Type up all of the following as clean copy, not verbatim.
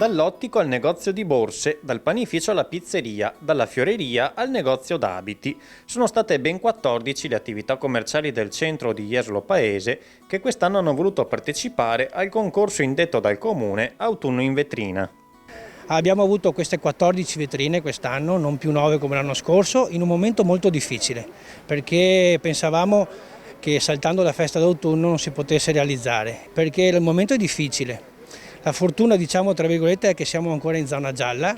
Dall'ottico al negozio di borse, dal panificio alla pizzeria, dalla fioreria al negozio d'abiti. Sono state ben 14 le attività commerciali del centro di Jesolo Paese che quest'anno hanno voluto partecipare al concorso indetto dal comune Autunno in vetrina. Abbiamo avuto queste 14 vetrine quest'anno, non più 9 come l'anno scorso, in un momento molto difficile, perché pensavamo che saltando la festa d'autunno non si potesse realizzare, perché il momento è difficile. La fortuna, diciamo tra virgolette, è che siamo ancora in zona gialla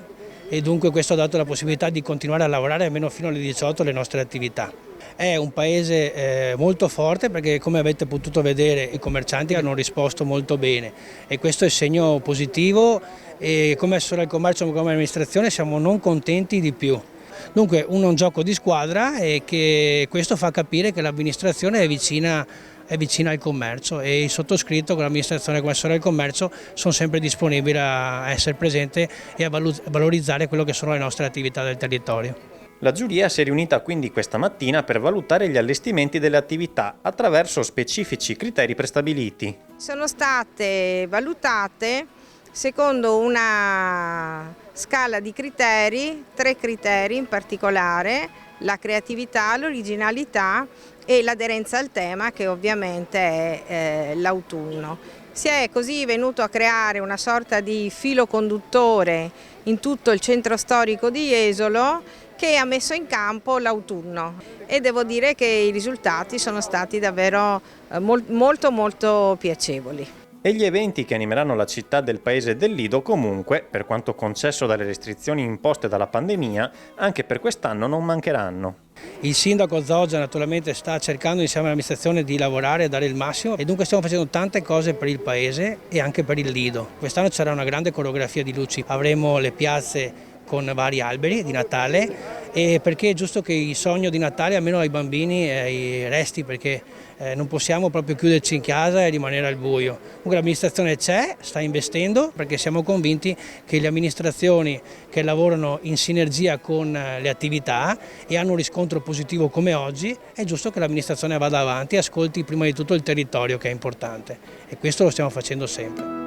e dunque questo ha dato la possibilità di continuare a lavorare almeno fino alle 18 le nostre attività. È un paese molto forte perché, come avete potuto vedere, i commercianti hanno risposto molto bene e questo è il segno positivo e come assessore al commercio e come amministrazione siamo non contenti di più. Dunque un gioco di squadra e che questo fa capire che l'amministrazione è vicina al commercio e il sottoscritto con l'amministrazione come assessore al commercio sono sempre disponibili a essere presente e a valorizzare quello che sono le nostre attività del territorio. La giuria si è riunita quindi questa mattina per valutare gli allestimenti delle attività attraverso specifici criteri prestabiliti. Sono state valutate secondo una scala di criteri, 3 criteri in particolare: la creatività, l'originalità e l'aderenza al tema, che ovviamente è l'autunno. Si è così venuto a creare una sorta di filo conduttore in tutto il centro storico di Jesolo che ha messo in campo l'autunno e devo dire che i risultati sono stati davvero molto piacevoli. E gli eventi che animeranno la città del paese del Lido comunque, per quanto concesso dalle restrizioni imposte dalla pandemia, anche per quest'anno non mancheranno. Il sindaco Zoggia naturalmente sta cercando insieme all'amministrazione di lavorare e dare il massimo e dunque stiamo facendo tante cose per il paese e anche per il Lido. Quest'anno c'era una grande coreografia di luci, avremo le piazze con vari alberi di Natale e perché è giusto che il sogno di Natale almeno ai bambini resti, perché non possiamo proprio chiuderci in casa e rimanere al buio. Comunque l'amministrazione c'è, sta investendo perché siamo convinti che le amministrazioni che lavorano in sinergia con le attività e hanno un riscontro positivo come oggi, è giusto che l'amministrazione vada avanti e ascolti prima di tutto il territorio, che è importante, e questo lo stiamo facendo sempre.